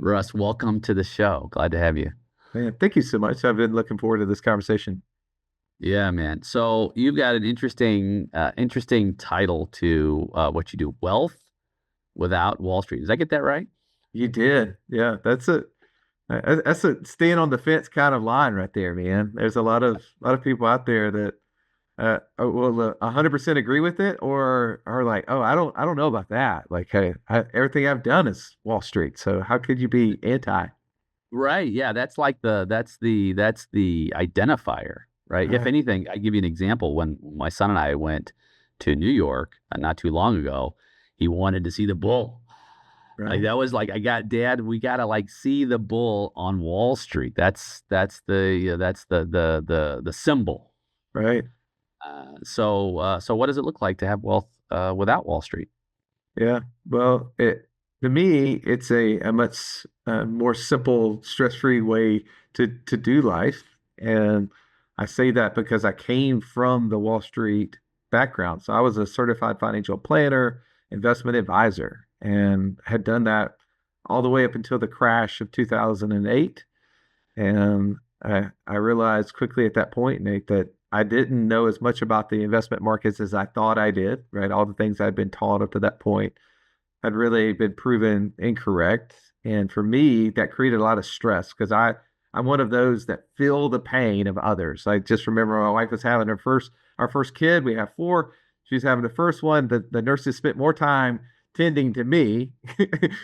Russ, welcome to the show. Glad to have you. Man, thank you so much. I've been looking forward to this conversation. Yeah, man. So you've got an interesting title to what you do, Wealth Without Wall Street. Did I get that right? You did. Yeah, that's a staying on the fence kind of line right there, man. There's a lot of people out there that will 100% agree with it or are like, "Oh, I don't know about that." Like, hey, everything I've done is Wall Street. So how could you be anti? Right. Yeah, that's like that's the identifier, right? If Right, anything, I give you an example. When my son and I went to New York not too long ago, he wanted to see the bull. Like right, that was like I got dad, we gotta like see the bull on Wall Street. That's the symbol. right. So what does it look like to have wealth without Wall Street? Yeah. Well, to me, it's a much more simple, stress-free way to do life. And I say that because I came from the Wall Street background. So I was a certified financial planner, investment advisor, and had done that all the way up until the crash of 2008. And I realized quickly at that point, Nate, that I didn't know as much about the investment markets as I thought I did, right? All the things I'd been taught up to that point had really been proven incorrect. And for me, that created a lot of stress because I'm one of those that feel the pain of others. I just remember my wife was having our first kid. We have four. She's having the first one. The nurses spent more time tending to me,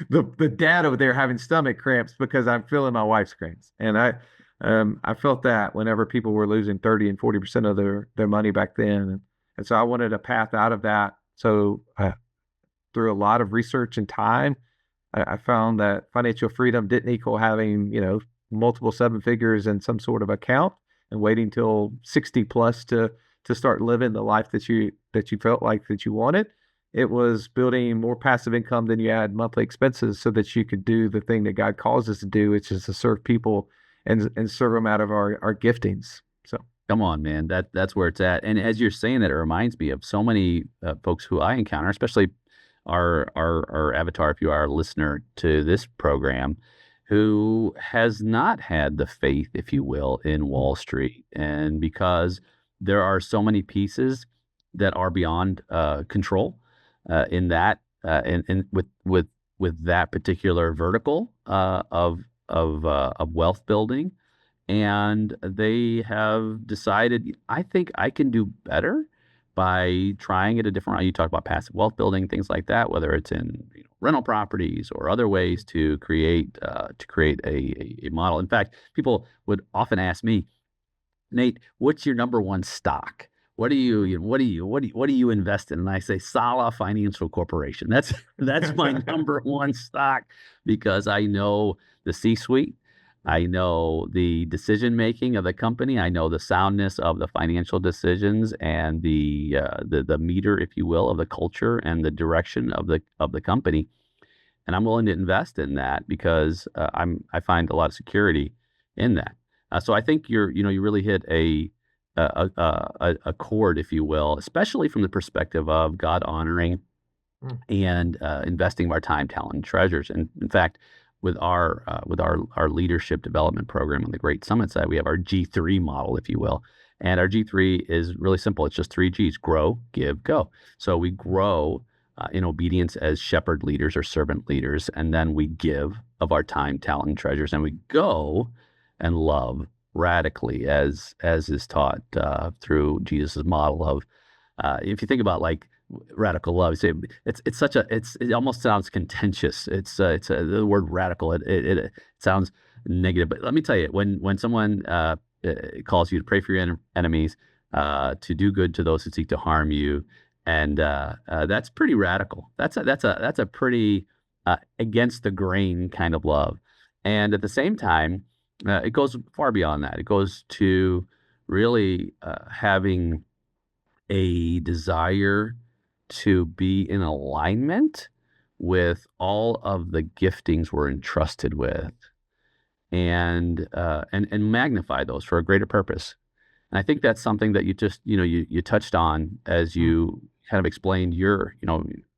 the dad over there having stomach cramps because I'm feeling my wife's cramps. And I felt that whenever people were losing 30 and 40% of their money back then. And so I wanted a path out of that. So through a lot of research and time, I found that financial freedom didn't equal having, multiple seven figures in some sort of account and waiting till 60 plus to start living the life that you felt like that you wanted. It was building more passive income than you had monthly expenses so that you could do the thing that God calls us to do, which is to serve people and serve them out of our giftings. So Come on, man. That's where it's at. And as you're saying that, it reminds me of so many folks who I encounter, especially our avatar, if you are a listener to this program, who has not had the faith, if you will, in Wall Street. And because there are so many pieces that are beyond control in that in with that particular vertical of wealth building, and they have decided, I think I can do better by trying it a different route. You talk about passive wealth building, things like that, whether it's in rental properties or other ways to create a model. In fact, people would often ask me, Nate, what's your number one stock? What do you invest in? And I say Salah Financial Corporation. That's my number one stock because I know the C-suite. I know the decision making of the company. I know the soundness of the financial decisions and the meter, if you will, of the culture and the direction of the company. And I'm willing to invest in that because I find a lot of security in that. So I think you really hit a chord, if you will, especially from the perspective of God honoring mm, and investing of our time, talent, and treasures. And in fact, with our leadership development program on the Great Summit side, we have our G3 model, if you will. And our G3 is really simple. It's just three G's: grow, give, go. So we grow in obedience as shepherd leaders or servant leaders, and then we give of our time, talent, and treasures, and we go and love radically as is taught through Jesus' model of if you think about like radical love, say it almost sounds contentious. The word radical. It sounds negative, but let me tell you, when someone calls you to pray for your enemies, to do good to those who seek to harm you, and that's pretty radical. That's a pretty against the grain kind of love, and at the same time, it goes far beyond that. It goes to really having a desire to be in alignment with all of the giftings we're entrusted with, and magnify those for a greater purpose. And I think that's something that you touched on as mm, you kind of explained your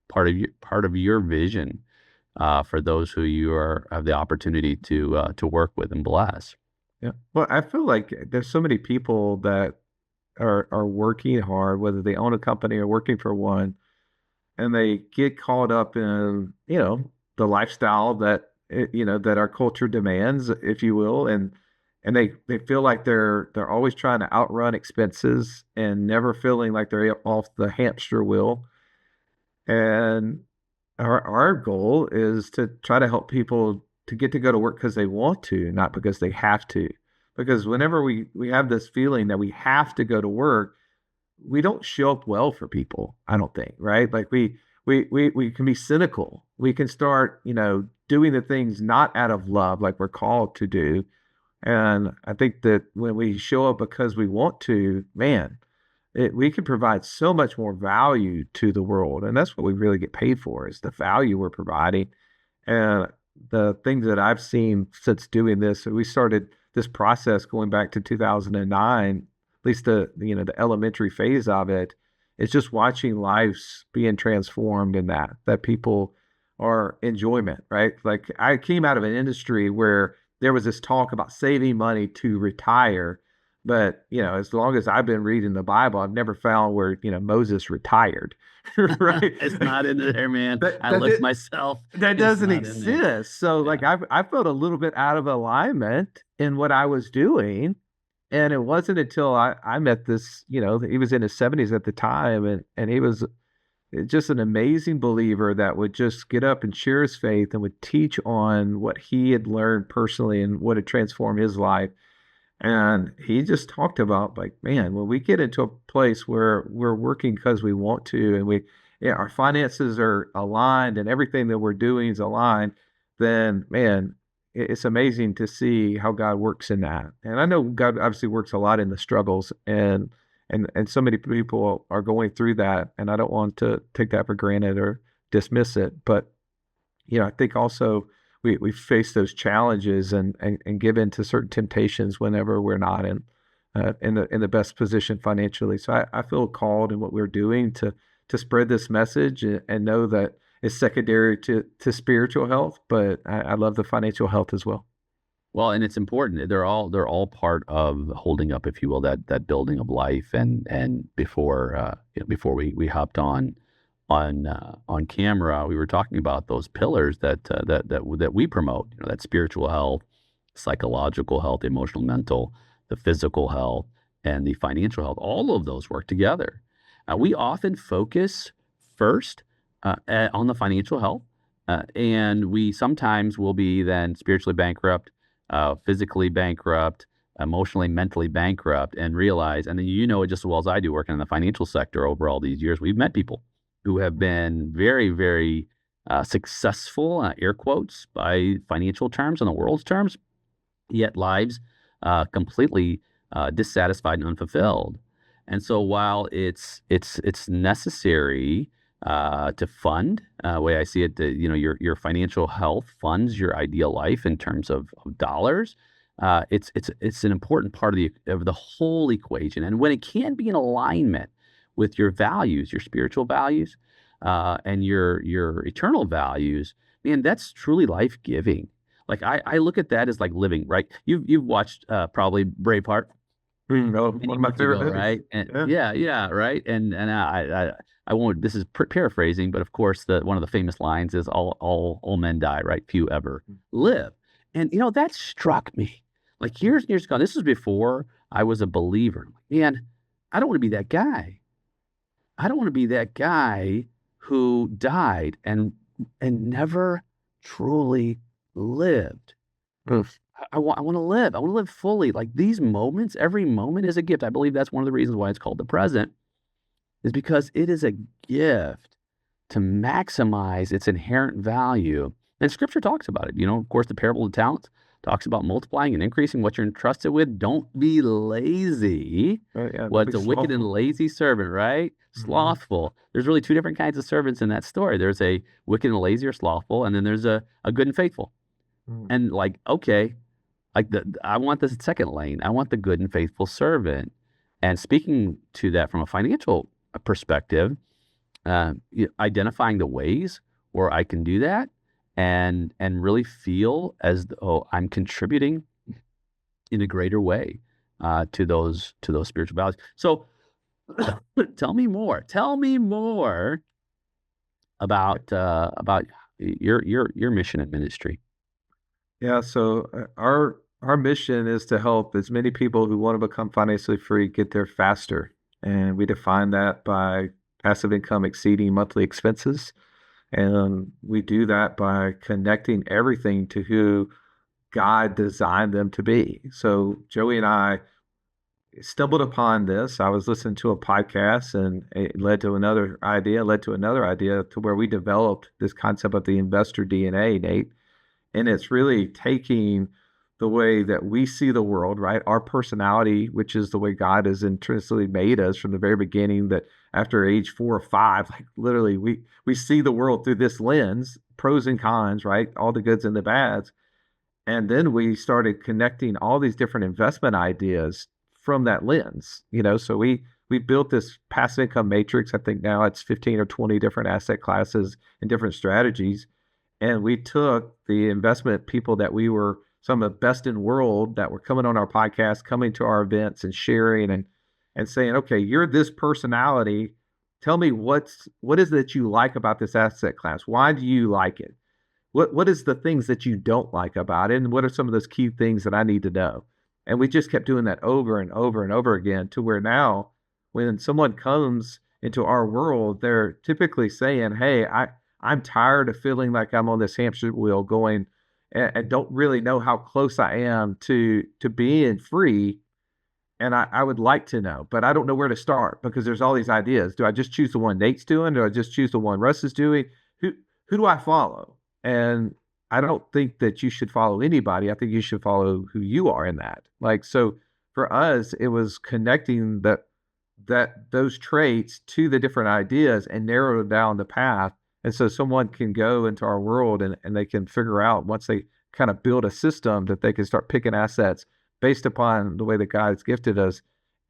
part of your vision for those who have the opportunity to work with and bless. Yeah. Well, I feel like there's so many people that are working hard, whether they own a company or working for one, and they get caught up in, the lifestyle that that our culture demands, if you will, and they feel like they're always trying to outrun expenses and never feeling like they're off the hamster wheel. And our goal is to try to help people to get to go to work because they want to, not because they have to. Because whenever we have this feeling that we have to go to work, we don't show up well for people, I don't think, right? Like we can be cynical. We can start, doing the things not out of love like we're called to do. And I think that when we show up because we want to, man, we can provide so much more value to the world. And that's what we really get paid for, is the value we're providing. And the things that I've seen since doing this, so we started this process going back to 2009, at least the elementary phase of it, is just watching lives being transformed in that people are enjoyment, right? Like I came out of an industry where there was this talk about saving money to retire. But, as long as I've been reading the Bible, I've never found where, Moses retired, right? It's not in there, man. That I that looked it, myself. that It's doesn't not in there. exist. So Yeah. like I felt a little bit out of alignment in what I was doing. And it wasn't until I met this, he was in his 70s at the time, and he was just an amazing believer that would just get up and share his faith and would teach on what he had learned personally and what had transformed his life. And he just talked about, like, man, when we get into a place where we're working because we want to, and our finances are aligned and everything that we're doing is aligned, then man, it's amazing to see how God works in that. And I know God obviously works a lot in the struggles, and so many people are going through that, and I don't want to take that for granted or dismiss it. But I think also we face those challenges and give in to certain temptations whenever we're not in the best position financially. So I feel called in what we're doing to spread this message, and know that it's secondary to spiritual health, but I love the financial health as well. Well, and it's important. They're all part of holding up, if you will, that building of life. And before before we hopped on camera, we were talking about those pillars that we promote. That spiritual health, psychological health, emotional, mental, the physical health, and the financial health. All of those work together. We often focus first on the financial health, and we sometimes will be then spiritually bankrupt, physically bankrupt, emotionally, mentally bankrupt, and realize, and then it just as well as I do, working in the financial sector over all these years, we've met people who have been very, very successful, air quotes, by financial terms and the world's terms, yet lives completely dissatisfied and unfulfilled. And so while it's necessary to fund, the way I see it, your financial health funds your ideal life in terms of dollars. It's an important part of the whole equation, and when it can be in alignment with your values, your spiritual values, and your eternal values, man, that's truly life giving. Like I look at that as like living, right? You've watched probably Braveheart Oh, many one of my moons favorite ago, movies. right? And Yeah. yeah, right. And I won't. This is paraphrasing, but of course, one of the famous lines is all men die, right? Few ever live. And that struck me. Like years and years ago. This was before I was a believer. Man, I don't want to be that guy. I don't want to be that guy who died and never truly lived. Mm. I want to live. I want to live fully. Like these moments, every moment is a gift. I believe that's one of the reasons why it's called the present, is because it is a gift to maximize its inherent value. And scripture talks about it. Of course, the parable of the talents talks about multiplying and increasing what you're entrusted with. Don't be lazy. Oh, yeah, don't be What's a wicked and slothful. lazy servant, right? Mhm. Slothful. There's really two different kinds of servants in that story. There's a wicked and lazy or slothful, and then there's a good and faithful. Mm. And like, okay, like I want the second lane. I want the good and faithful servant. And speaking to that from a financial perspective, identifying the ways where I can do that and really feel as though I'm contributing in a greater way to those spiritual values. So tell me more. Tell me more about your mission and ministry. Yeah, so our mission is to help as many people who want to become financially free get there faster. And we define that by passive income exceeding monthly expenses. And we do that by connecting everything to who God designed them to be. So Joey and I stumbled upon this. I was listening to a podcast and it led to another idea to where we developed this concept of the investor DNA, Nate. And it's really taking the way that we see the world, right? Our personality, which is the way God has intrinsically made us from the very beginning, that after age 4 or 5, like literally we see the world through this lens, pros and cons, right? All the goods and the bads. And then we started connecting all these different investment ideas from that lens, so we built this passive income matrix. I think now it's 15 or 20 different asset classes and different strategies. And we took the investment people that we were some of the best in the world that were coming on our podcast, coming to our events and sharing and saying, okay, you're this personality. Tell me what is it that you like about this asset class? Why do you like it? What is the things that you don't like about it? And what are some of those key things that I need to know? And we just kept doing that over and over and over again to where now when someone comes into our world, they're typically saying, hey, I'm tired of feeling like I'm on this hamster wheel going and don't really know how close I am to being free. And I would like to know, but I don't know where to start because there's all these ideas. Do I just choose the one Nate's doing? Do I just choose the one Russ is doing? Who do I follow? And I don't think that you should follow anybody. I think you should follow who you are in that. Like, so for us, it was connecting that those traits to the different ideas and narrow down the path. And so someone can go into our world and they can figure out once they kind of build a system that they can start picking assets based upon the way that God's gifted us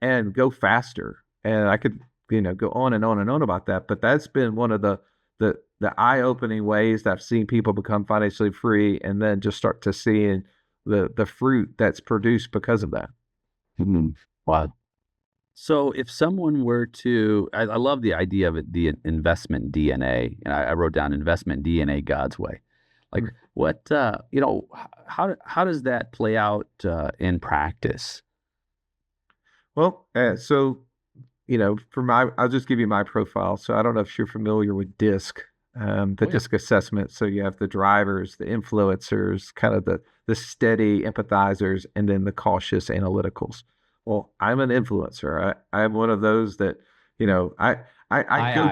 and go faster. And I could, go on and on and on about that. But that's been one of the eye-opening ways that I've seen people become financially free and then just start to see the fruit that's produced because of that. Mm-hmm. Wow. So if someone were to, I love the idea of it, the investment DNA, and I wrote down investment DNA God's way. Like what, how does that play out in practice? Well, so I'll just give you my profile. So I don't know if you're familiar with DISC, the DISC assessment. So you have the drivers, the influencers, kind of the steady empathizers, and then the cautious analyticals. Well, I'm an influencer. I'm one of those that, I go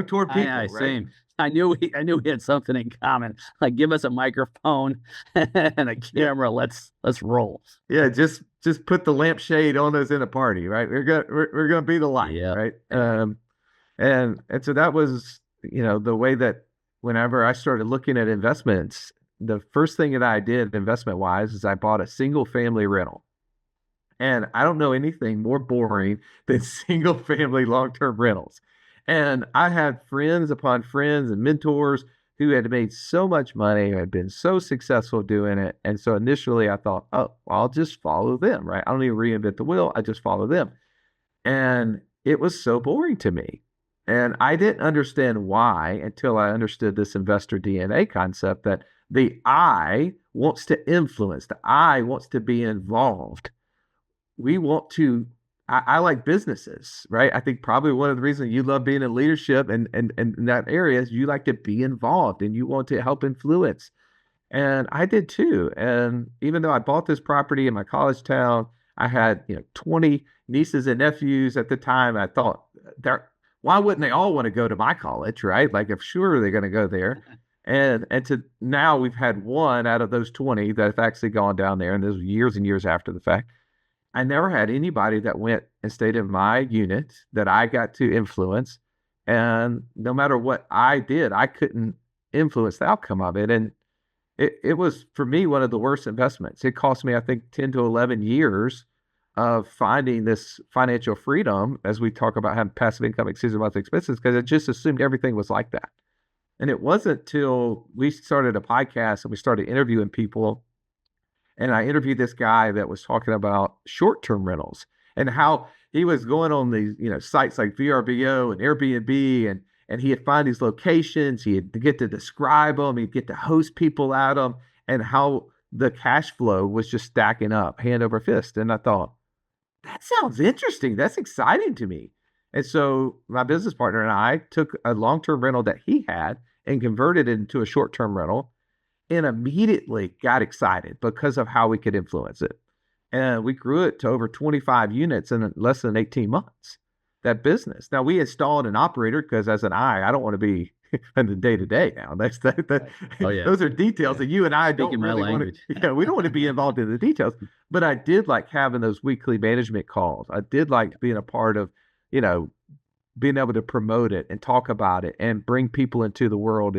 toward people. Aye, right? Same. I knew we had something in common. Like, give us a microphone and a camera. Let's roll. Yeah, just put the lampshade on us in a party, right? We're gonna be the light, Yeah. right? And so that was, the way that whenever I started looking at investments, the first thing that I did investment wise is I bought a single family rental. And I don't know anything more boring than single family long-term rentals. And I had friends upon friends and mentors who had made so much money, had been so successful doing it. And so initially I thought, oh, well, I'll just follow them, right? I don't even reinvent the wheel. I just follow them. And it was so boring to me. And I didn't understand why until I understood this investor DNA concept that the I wants to influence, the I wants to be involved. We want to, I like businesses, right? I think probably one of the reasons you love being in leadership and in that area is you like to be involved and you want to help influence. And I did too. And even though I bought this property in my college town, I had, 20 nieces and nephews at the time. I thought, why wouldn't they all want to go to my college, right? Like, if sure they're going to go there. And to now we've had one out of those 20 that have actually gone down there, and this was years and years after the fact. I never had anybody that went and stayed in my unit that I got to influence. And no matter what I did, I couldn't influence the outcome of it. And it was, for me, one of the worst investments. It cost me, I think, 10 to 11 years of finding this financial freedom as we talk about having passive income exceeds monthly expenses, because I just assumed everything was like that. And it wasn't till we started a podcast and we started interviewing people, and I interviewed this guy that was talking about short-term rentals and how he was going on these, sites like VRBO and Airbnb, and he'd find these locations, he'd get to describe them, he'd get to host people at them, and how the cash flow was just stacking up hand over fist. And I thought, that sounds interesting. That's exciting to me. And so my business partner and I took a long-term rental that he had and converted it into a short-term rental and immediately got excited because of how we could influence it. And we grew it to over 25 units in less than 18 months, that business. Now we installed an operator because as an I don't want to be in the day to day now. Oh yeah. Those are details that you and I don't Speaking my really want language. to, we don't want to be involved in the details. But I did like having those weekly management calls. I did like being a part of, you know, being able to promote it and talk about it and bring people into the world.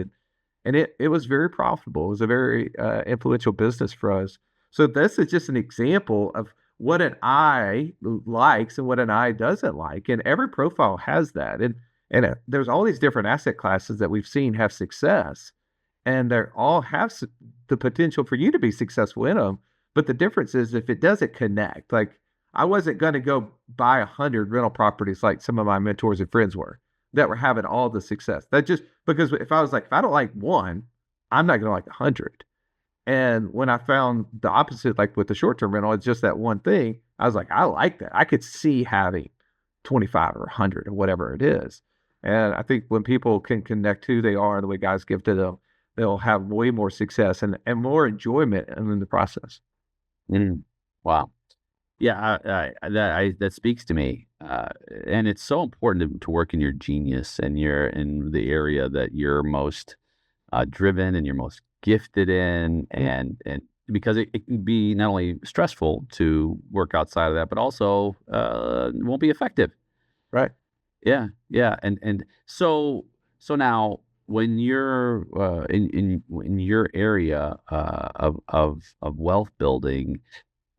And it was very profitable. It was a very influential business for us. So this is just an example of what an I likes and what an I doesn't like. And every profile has that. And there's all these different asset classes that we've seen have success, and they all have the potential for you to be successful in them. But the difference is if it doesn't connect, like I wasn't going to go buy 100 rental properties like some of my mentors and friends were that were having all the success. That just because if I was like, if I don't like one, I'm not going to like 100. And when I found the opposite, like with the short-term rental, it's just that one thing. I was like, I like that. I could see having 25 or 100 or whatever it is. And I think when people can connect who they are and the way guys give to them, they'll have way more success and more enjoyment in the process. Mm. Wow. Yeah, that speaks to me, and it's so important to work in your genius and you're in the area that you're most driven and you're most gifted in, and because it can be not only stressful to work outside of that, but also won't be effective. Right. Yeah, yeah, and so now when you're in your area of wealth building.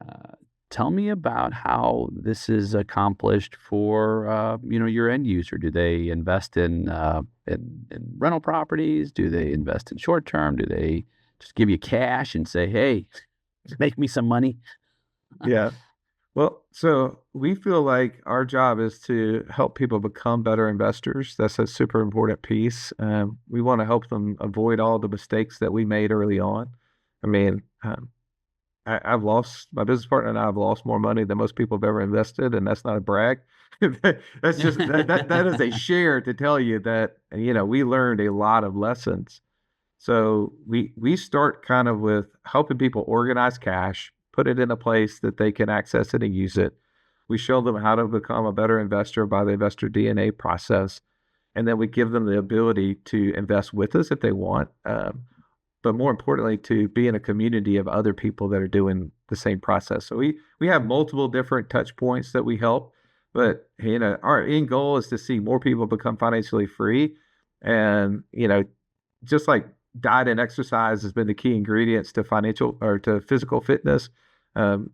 Uh, Tell me about how this is accomplished for your end user. Do they invest in rental properties? Do they invest in short term? Do they just give you cash and say, "Hey, make me some money"? Yeah. Well, so we feel like our job is to help people become better investors. That's a super important piece. We want to help them avoid all the mistakes that we made early on. I mean, I've lost my business partner and I've lost more money than most people have ever invested, and that's not a brag. That's just that is a share to tell you that we learned a lot of lessons. So we start kind of with helping people organize cash, put it in a place that they can access it and use it. We show them how to become a better investor by the investor DNA process, and then we give them the ability to invest with us if they want. But more importantly, to be in a community of other people that are doing the same process. So we have multiple different touch points that we help, but our end goal is to see more people become financially free. And just like diet and exercise has been the key ingredients to financial or to physical fitness,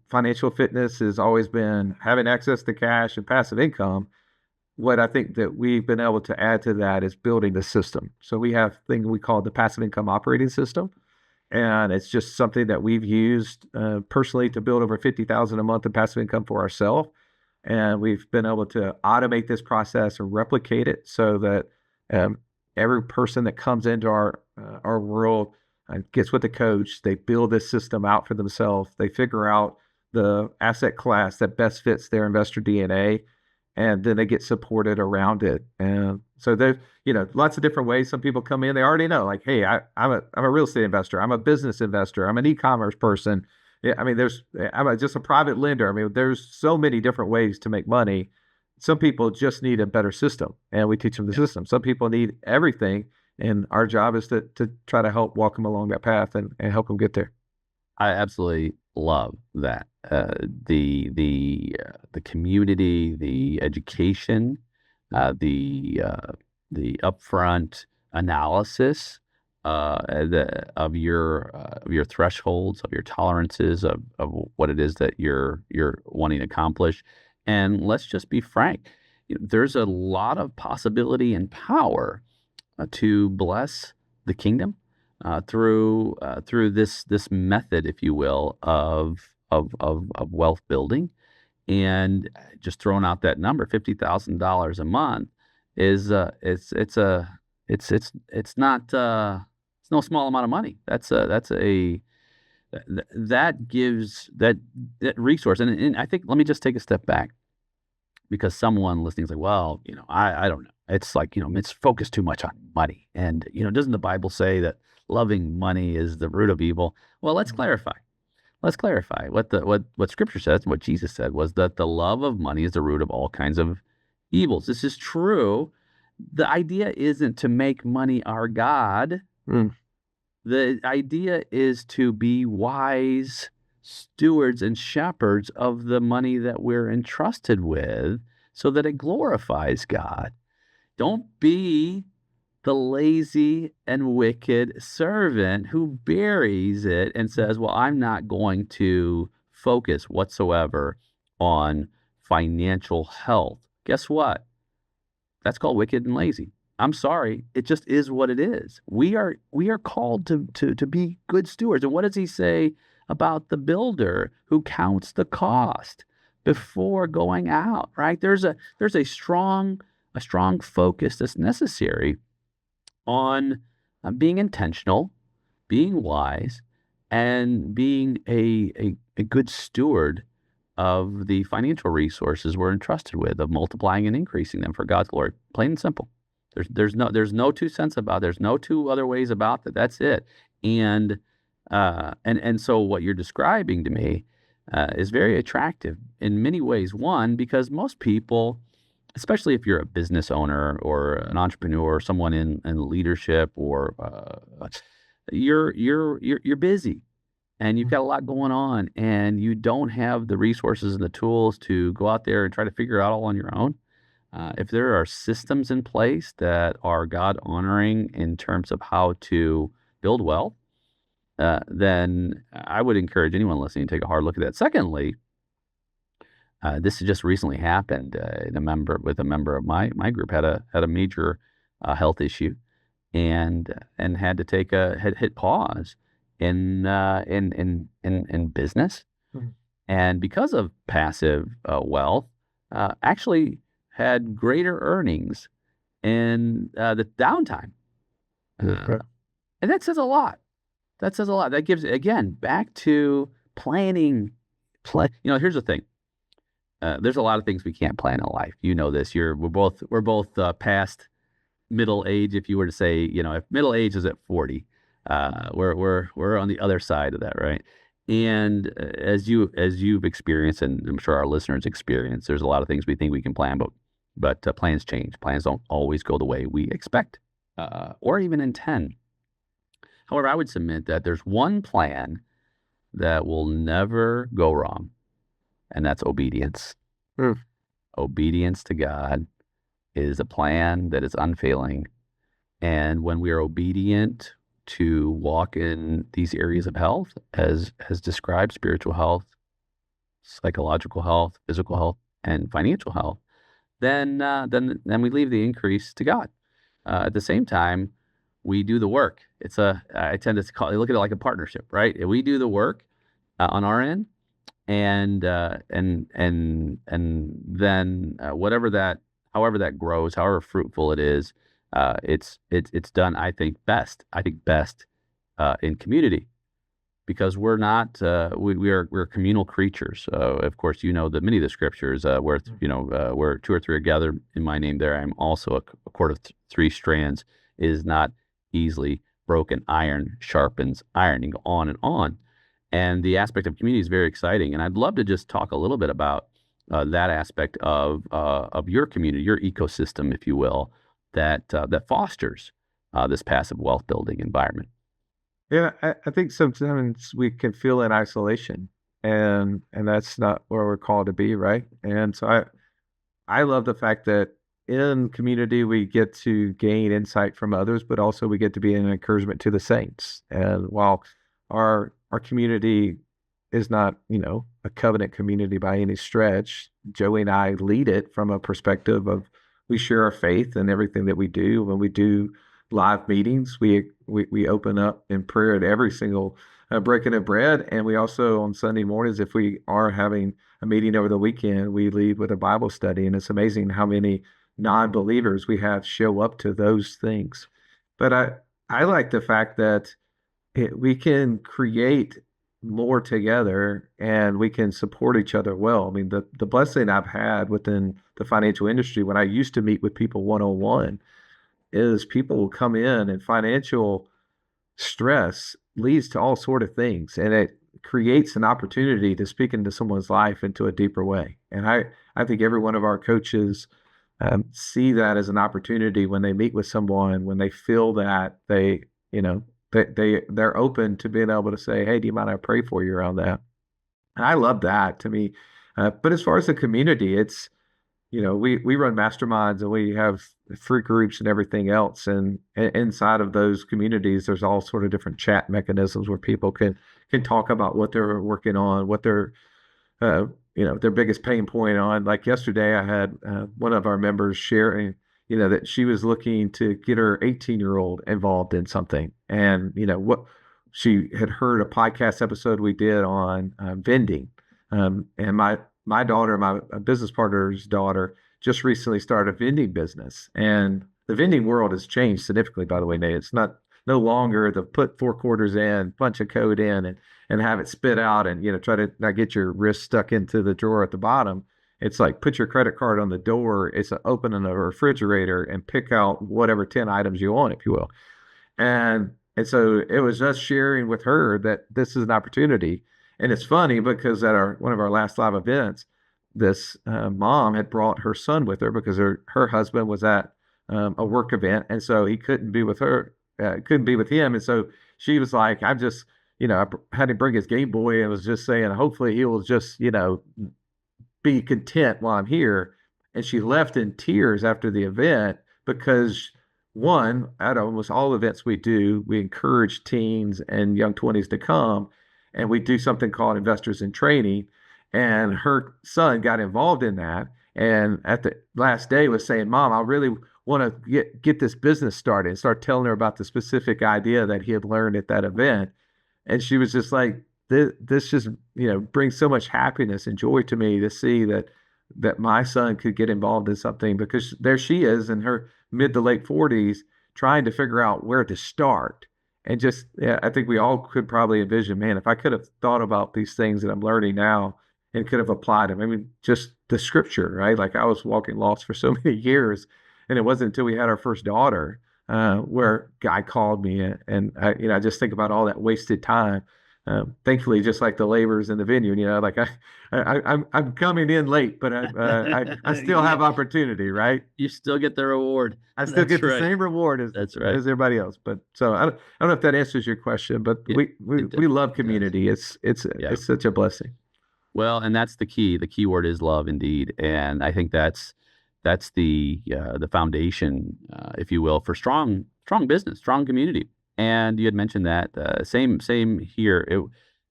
financial fitness has always been having access to cash and passive income. What I think that we've been able to add to that is building the system. So we have a thing we call the passive income operating system, and it's just something that we've used personally to build over 50,000 a month in passive income for ourselves. And we've been able to automate this process and replicate it so that every person that comes into our world gets with the coach. They build this system out for themselves. They figure out the asset class that best fits their investor DNA, and then they get supported around it. And so there's, lots of different ways. Some people come in, they already know, like, hey, I'm a real estate investor. I'm a business investor. I'm an e-commerce person. Yeah, I mean, just a private lender. I mean, there's so many different ways to make money. Some people just need a better system, and we teach them the system. Some people need everything, and our job is to try to help walk them along that path and help them get there. I absolutely love that. The community, the education, the upfront analysis of your thresholds, of your tolerances, of what it is that you're wanting to accomplish. And let's just be frank, there's a lot of possibility and power to bless the kingdom through this method, if you will, of wealth building. And just throwing out that number, $50,000 a month, is it's not it's no small amount of money. That gives that resource. And I think, let me just take a step back, because someone listening is like, well, I don't know. It's like, it's focused too much on money. And, doesn't the Bible say that loving money is the root of evil? Well, let's clarify. Let's clarify what Scripture says. What Jesus said was that the love of money is the root of all kinds of evils. This is true. The idea isn't to make money our God. Mm. The idea is to be wise stewards and shepherds of the money that we're entrusted with, so that it glorifies God. Don't be the lazy and wicked servant who buries it and says, well, I'm not going to focus whatsoever on financial health. Guess what? That's called wicked and lazy. I'm sorry. It just is what it is. We are called to be good stewards. And what does he say about the builder who counts the cost before going out, right? There's a strong focus that's necessary on being intentional, being wise, and being a good steward of the financial resources we're entrusted with, of multiplying and increasing them for God's glory. Plain and simple. There's no two cents about it. There's no two other ways about that. That's it. And so what you're describing to me is very attractive in many ways. One, because most people, especially if you're a business owner or an entrepreneur or someone in leadership, or you're busy and you've got a lot going on, and you don't have the resources and the tools to go out there and try to figure it out all on your own. If there are systems in place that are God honoring in terms of how to build wealth, then I would encourage anyone listening to take a hard look at that. Secondly, this has just recently happened. A member of my group had a major health issue, and had to hit pause in business, Mhm. and because of passive wealth, actually had greater earnings in the downtime, Okay. and that says a lot. That says a lot. That gives, again, back to planning. Here's the thing. There's a lot of things we can't plan in life. You know this. We're both past middle age. If you were to say, if middle age is at 40, we're on the other side of that, right? And as you've experienced, and I'm sure our listeners experience, there's a lot of things we think we can plan, but plans change. Plans don't always go the way we expect or even intend. However, I would submit that there's one plan that will never go wrong, and that's obedience. Mm. Obedience to God is a plan that is unfailing. And when we are obedient to walk in these areas of health, as described, spiritual health, psychological health, physical health, and financial health, then we leave the increase to God. At the same time, we do the work. I tend to look at it like a partnership, right? We do the work on our end, and then however that grows, however fruitful it is, it's done, I think best in community, because we're not we're communal creatures. Of course, that many of the scriptures where where two or three are gathered in my name, there I am also. A cord of three strands is not easily broken. Iron sharpens iron, and go on and on. And the aspect of community is very exciting. And I'd love to just talk a little bit about that aspect of your community, your ecosystem, if you will, that fosters this passive wealth building environment. Yeah, I think sometimes we can feel in isolation, and that's not where we're called to be, right? And so I love the fact that in community we get to gain insight from others, but also we get to be an encouragement to the saints. And while our community is not, a covenant community by any stretch, Joey and I lead it from a perspective of we share our faith in everything that we do. When we do live meetings. We open up in prayer at every single breaking of bread, and we also on Sunday mornings, if we are having a meeting over the weekend, we lead with a Bible study, and it's amazing how many non-believers we have show up to those things. But I like the fact that we can create more together and we can support each other well. I mean, the blessing I've had within the financial industry when I used to meet with people one-on-one is people will come in and financial stress leads to all sort of things and it creates an opportunity to speak into someone's life into a deeper way. And I think every one of our coaches see that as an opportunity when they meet with someone, when they feel that you know, they're open to being able to say, "Hey, do you mind I pray for you around that?" And I love that to me. But as far as the community, it's we run masterminds and we have free groups and everything else. And inside of those communities, there's all sort of different chat mechanisms where people can talk about what they're working on, what they're uh, their biggest pain point on. Like yesterday, I had one of our members sharing, that she was looking to get her 18-year-old involved in something. And, what she had heard a podcast episode we did on vending. And my daughter, my business partner's daughter, just recently started a vending business. And the vending world has changed significantly, by the way, Nate. It's not no longer the put four quarters in, punch a code in, and have it spit out and try to not get your wrist stuck into the drawer at the bottom. It's like put your credit card on the door. It's an opening a refrigerator and pick out whatever 10 items you want, if you will. And so it was just sharing with her that this is an opportunity. And it's funny because at our one of our last live events, this mom had brought her son with her because her husband was at a work event, and so he couldn't be with her, couldn't be with him, and so she was like, "I'm just, I had to bring his Game Boy and was just saying, hopefully he will just, be content while I'm here." And she left in tears after the event because one, at almost all events we do, we encourage teens and young 20s to come, and we do something called Investors in Training. And her son got involved in that, and at the last day was saying, "Mom, I really want to get this business started," and start telling her about the specific idea that he had learned at that event. And she was just like, this just, brings so much happiness and joy to me to see that my son could get involved in something because there she is in her mid to late 40s trying to figure out where to start. And just, yeah, I think we all could probably envision, man, if I could have thought about these things that I'm learning now and could have applied them. I mean, just the scripture, right? Like I was walking lost for so many years, and it wasn't until we had our first daughter where guy called me, and I just think about all that wasted time. Thankfully, just like the laborers in the vineyard, like I'm coming in late, but I still have opportunity, right? You still get the reward. I still That's get the right. same reward as That's right. as everybody else. But so I don't know if that answers your question, but Yeah, we love it does. community. Yeah. It's such a blessing. Well, and that's the key. The key word is love, indeed, and I think that's the foundation, if you will, for strong business, strong community. And you had mentioned that same here.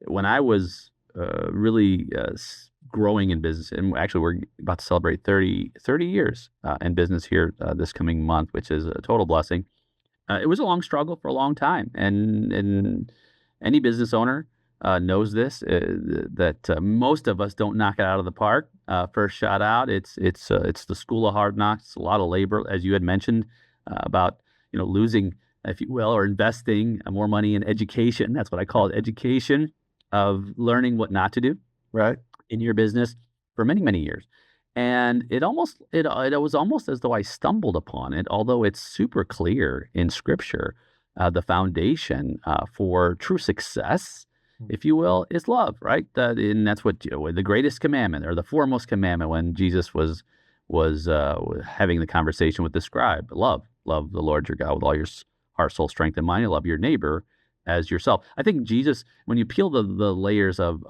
When I was really growing in business, and actually we're about to celebrate 30 years in business here this coming month, which is a total blessing. It was a long struggle for a long time, and any business owner knows this that most of us don't knock it out of the park. First shot out, it's the school of hard knocks. A lot of labor, as you had mentioned, about losing, if you will, or investing more money in education. That's what I call it, education of learning what not to do Right. in your business for many years. And it was almost as though I stumbled upon it, although it's super clear in Scripture. The foundation for true success, if you will, is love, right? And that's what the greatest commandment or the foremost commandment when Jesus was having the conversation with the scribe. Love the Lord your God with all your heart, soul, strength, and mind. And love your neighbor as yourself. I think Jesus, when you peel the layers of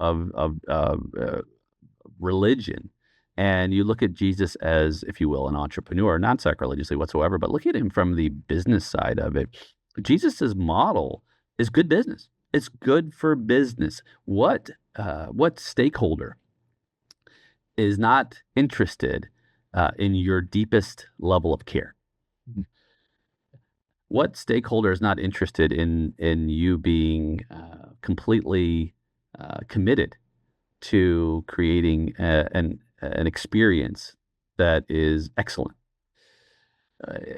religion, and you look at Jesus as, if you will, an entrepreneur, not sacrilegiously whatsoever, but look at him from the business side of it. Jesus's model is good business. It's good for business. What stakeholder is not interested in your deepest level of care? what stakeholder is not interested in you being completely committed to creating an experience that is excellent?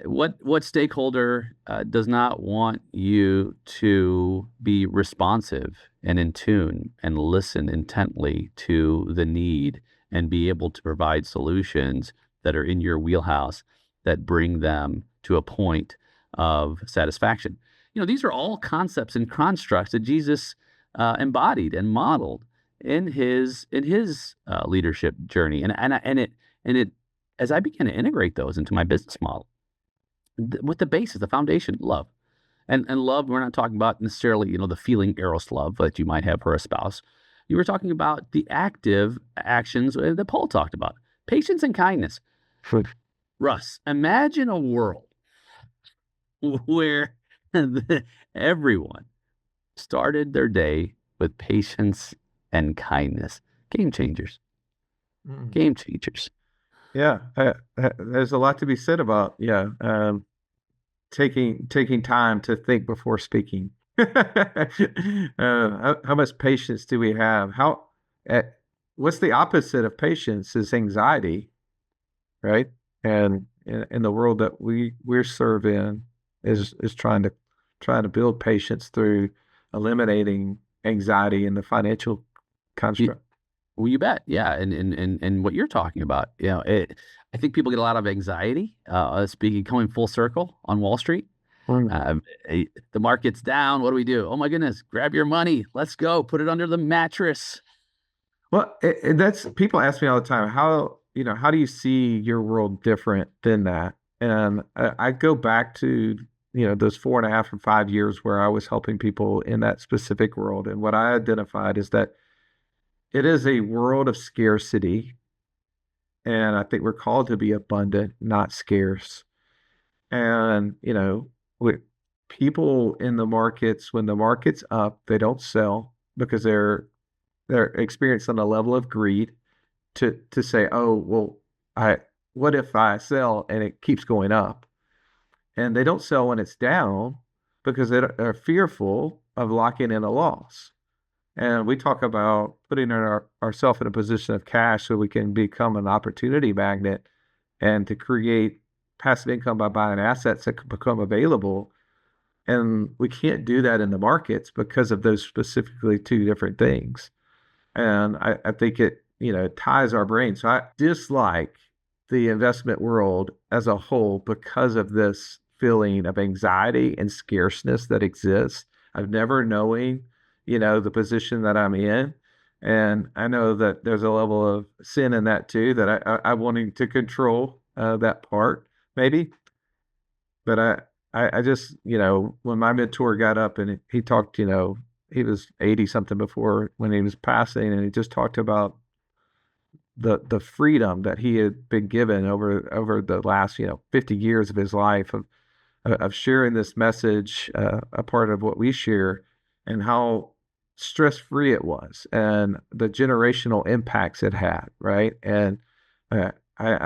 What stakeholder does not want you to be responsive and in tune and listen intently to the need and be able to provide solutions that are in your wheelhouse that bring them to a point of satisfaction? These are all concepts and constructs that Jesus embodied and modeled in his leadership journey, and it as I began to integrate those into my business model, with the basis, the foundation, love. And love, we're not talking about necessarily, the feeling eros love that you might have for a spouse. You were talking about the active actions that Paul talked about, patience and kindness. Russ, imagine a world where everyone started their day with patience and kindness. Game changers. Mm. Game changers. Yeah, there's a lot to be said about taking time to think before speaking. How much patience do we have? Uh, what's the opposite of patience is anxiety, right? And in the world that we're served in is trying to build patience through eliminating anxiety in the financial You, construct. well, you bet. Yeah. And what you're talking about, I think people get a lot of anxiety, speaking, coming full circle on Wall Street. Mm. The market's down. What do we do? Oh my goodness, grab your money. Let's go. Put it under the mattress. Well, that's people ask me all the time, how do you see your world different than that? And I go back to, those 4.5 or 5 years where I was helping people in that specific world. And what I identified is that it is a world of scarcity. And I think we're called to be abundant, not scarce. And, with people in the markets, when the market's up, they don't sell because they're experiencing a level of greed to say, oh, well, I what if I sell and it keeps going up? And they don't sell when it's down because they're fearful of locking in a loss. And we talk about putting ourselves in a position of cash so we can become an opportunity magnet and to create passive income by buying assets that could become available. And we can't do that in the markets because of those specifically two different things. And I think it, ties our brain. So I dislike the investment world as a whole because of this feeling of anxiety and scarceness that exists of never knowing, the position that I'm in. And I know that there's a level of sin in that too, that I wanting to control that part maybe. But I just, when my mentor got up and he talked, he was 80 something before when he was passing, and he just talked about the freedom that he had been given over the last 50 years of his life of sharing this message, a part of what we share, and how stress free it was, and the generational impacts it had, right? And I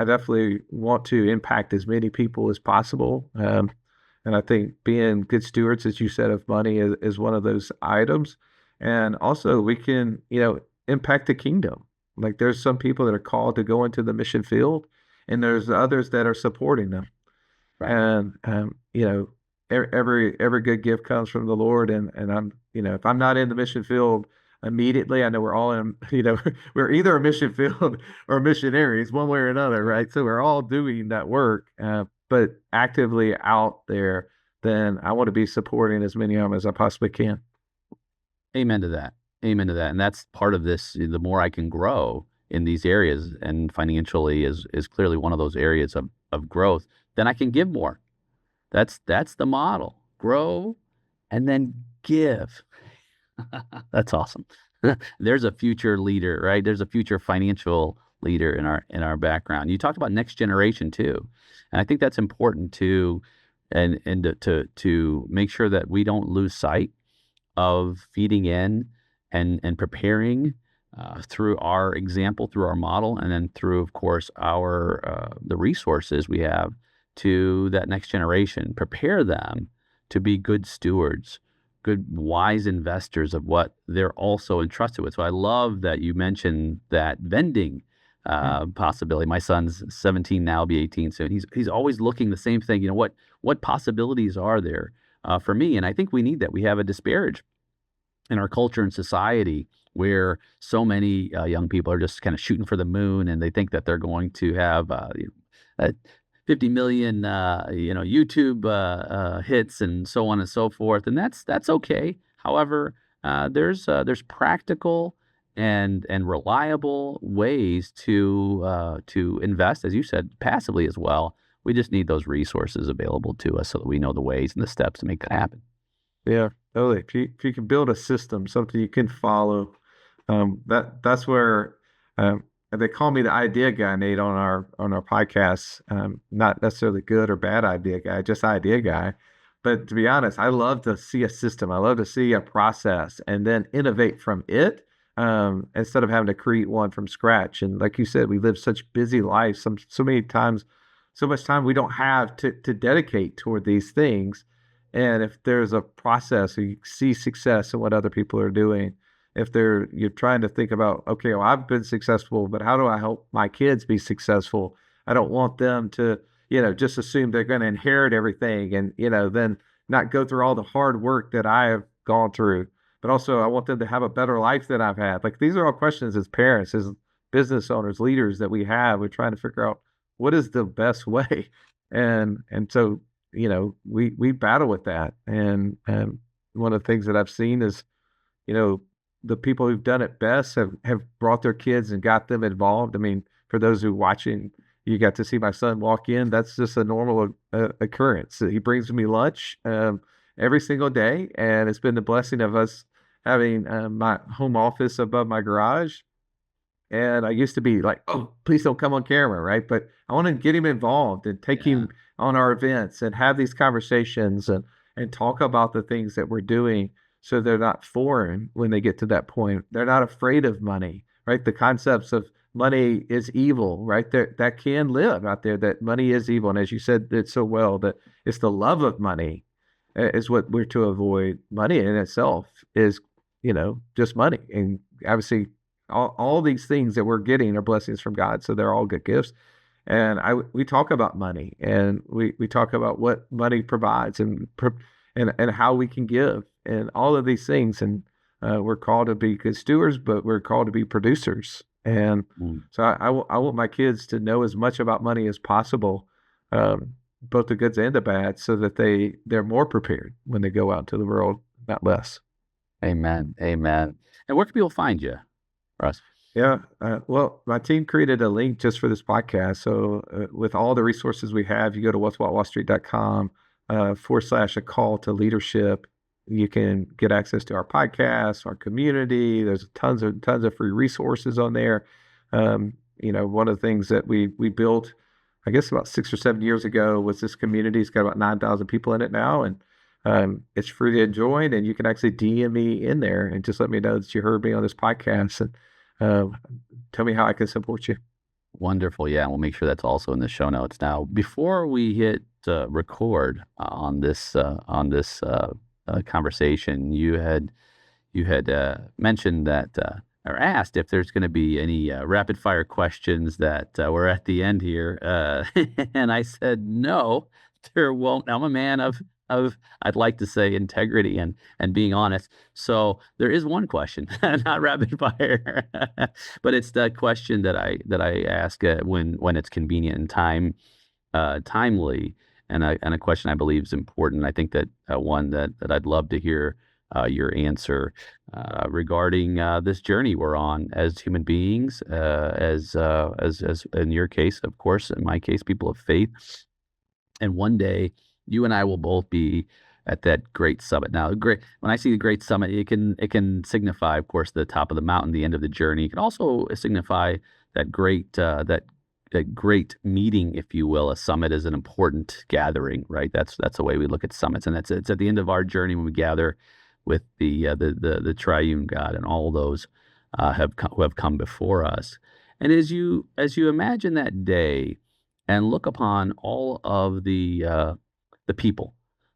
definitely want to impact as many people as possible. And I think being good stewards, as you said, of money is one of those items. And also, we can, impact the kingdom. Like there's some people that are called to go into the mission field, and there's others that are supporting them. Right. And every good gift comes from the Lord. And I'm, if I'm not in the mission field immediately, I know we're all in, we're either a mission field or missionaries, one way or another, right? So we're all doing that work, but actively out there, then I want to be supporting as many of them as I possibly can. Amen to that. Amen to that. And that's part of this. The more I can grow in these areas, and financially is clearly one of those areas of growth, then I can give more. That's the model. Grow and then give. That's awesome. There's a future leader, right? There's a future financial leader in our background. You talked about next generation too. And I think that's important too, and to make sure that we don't lose sight of feeding in and preparing through our example, through our model, and then through, of course, our the resources we have to that next generation. Prepare them to be good stewards, good, wise investors of what they're also entrusted with. So I love that you mentioned that vending possibility. My son's 17 now, be 18 soon. He's always looking the same thing. What possibilities are there for me? And I think we need that. We have a disparage in our culture and society where so many young people are just kind of shooting for the moon, and they think that they're going to have 50 million YouTube hits and so on and so forth, and that's okay. However, there's practical and reliable ways to invest, as you said, passively as well. We just need those resources available to us so that we know the ways and the steps to make that happen. Yeah, totally. If you can build a system, something you can follow, that's where they call me the idea guy, Nate, on our podcast. Not necessarily good or bad idea guy, just idea guy. But to be honest, I love to see a system. I love to see a process and then innovate from it, instead of having to create one from scratch. And like you said, we live such busy lives, so many times, so much time we don't have to dedicate toward these things. And if there's a process or you see success in what other people are doing, if you're trying to think about, okay, well, I've been successful, but how do I help my kids be successful? I don't want them to, just assume they're going to inherit everything and, then not go through all the hard work that I have gone through. But also, I want them to have a better life than I've had. Like, these are all questions as parents, as business owners, leaders that we have. We're trying to figure out what is the best way. And so, we battle with that. And one of the things that I've seen is, you know, the people who've done it best have brought their kids and got them involved. I mean, for those who are watching, you got to see my son walk in. That's just a normal occurrence. He brings me lunch every single day, and it's been the blessing of us having my home office above my garage. And I used to be like, oh, please don't come on camera, right? But I want to get him involved and take Yeah. him on our events and have these conversations and talk about the things that we're doing so they're not foreign when they get to that point. They're not afraid of money, right? The concepts of money is evil, right? There that can live out there, that money is evil. And as you said it so well, that it's the love of money is what we're to avoid. Money in itself is, just money. And obviously all these things that we're getting are blessings from God. So they're all good gifts. And we talk about money and we talk about what money provides and how we can give and all of these things. And we're called to be good stewards, but we're called to be producers. And Mm. so I want my kids to know as much about money as possible, both the goods and the bad, so that they're more prepared when they go out into the world, not less. Amen. Amen. And where can people find you, Russ? Yeah. Well, my team created a link just for this podcast. So with all the resources we have, you go to what's.wallstreet.com /a call to leadership. You can get access to our podcast, our community. There's tons of free resources on there. One of the things that we built, I guess about 6 or 7 years ago, was this community. It's got about 9,000 people in it now, and it's free to join. And you can actually DM me in there and just let me know that you heard me on this podcast and tell me how I can support you. Wonderful. Yeah, and we'll make sure that's also in the show notes. Now, before we hit record on this conversation, you had mentioned that or asked if there's going to be any rapid fire questions that were at the end here, and I said no, there won't. I'm a man of I'd like to say integrity and being honest. So there is one question, not rapid fire, but it's the question that I ask when it's convenient and timely, and a question I believe is important. I think that one that I'd love to hear your answer regarding this journey we're on as human beings, as in your case, of course, in my case, people of faith. And one day, you and I will both be at that great summit. Now, great, when I see the great summit, it can signify, of course, the top of the mountain, the end of the journey. It can also signify that great meeting, if you will. A summit is an important gathering, right? That's the way we look at summits, and it's at the end of our journey when we gather with the triune God and all those who have come before us. And as you imagine that day and look upon all of the people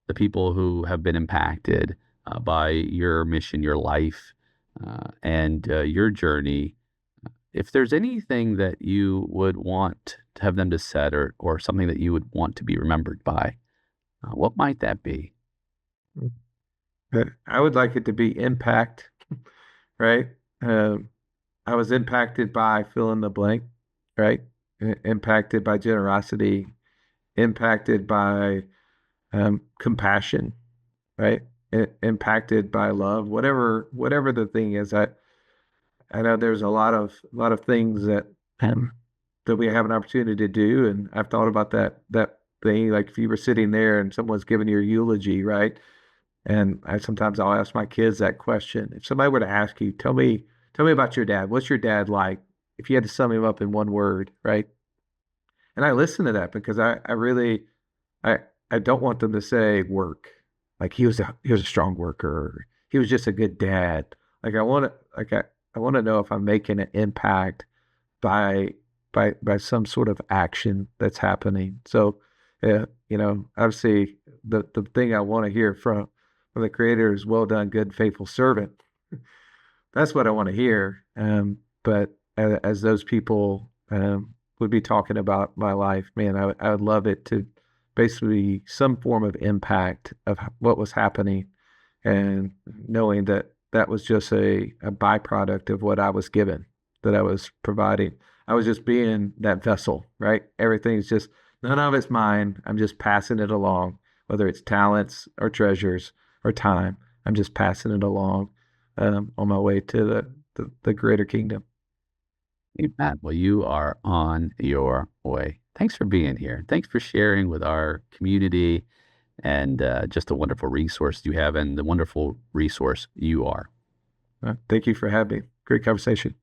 the people who have been impacted by your mission, your life, and your journey, if there's anything that you would want to have them to set, or something that you would want to be remembered by, what might that be? But I would like it to be impact, right? Um, I was impacted by fill in the blank, right? Impacted by generosity, impacted by compassion, right? Impacted by love, whatever the thing is. I know there's a lot of things that we have an opportunity to do, and I've thought about that thing. Like if you were sitting there and someone's giving your eulogy, right? And sometimes I'll ask my kids that question. If somebody were to ask you, tell me about your dad. What's your dad like? If you had to sum him up in one word, right? And I listen to that because I really I I don't want them to say work. Like he was a strong worker. Or he was just a good dad. Like I want to know if I'm making an impact by by some sort of action that's happening. So, obviously the thing I want to hear from the creator is well done, good, faithful servant. That's what I want to hear. But as those people would be talking about my life, man, I would love it to basically some form of impact of what was happening, and knowing that that was just a byproduct of what I was given, that I was providing. I was just being that vessel, right? Everything's just none of it's mine. I'm just passing it along, whether it's talents or treasures or time. I'm just passing it along on my way to the greater kingdom. Matt, well, you are on your way. Thanks for being here. Thanks for sharing with our community, and just a wonderful resource you have, and the wonderful resource you are. Thank you for having me. Great conversation.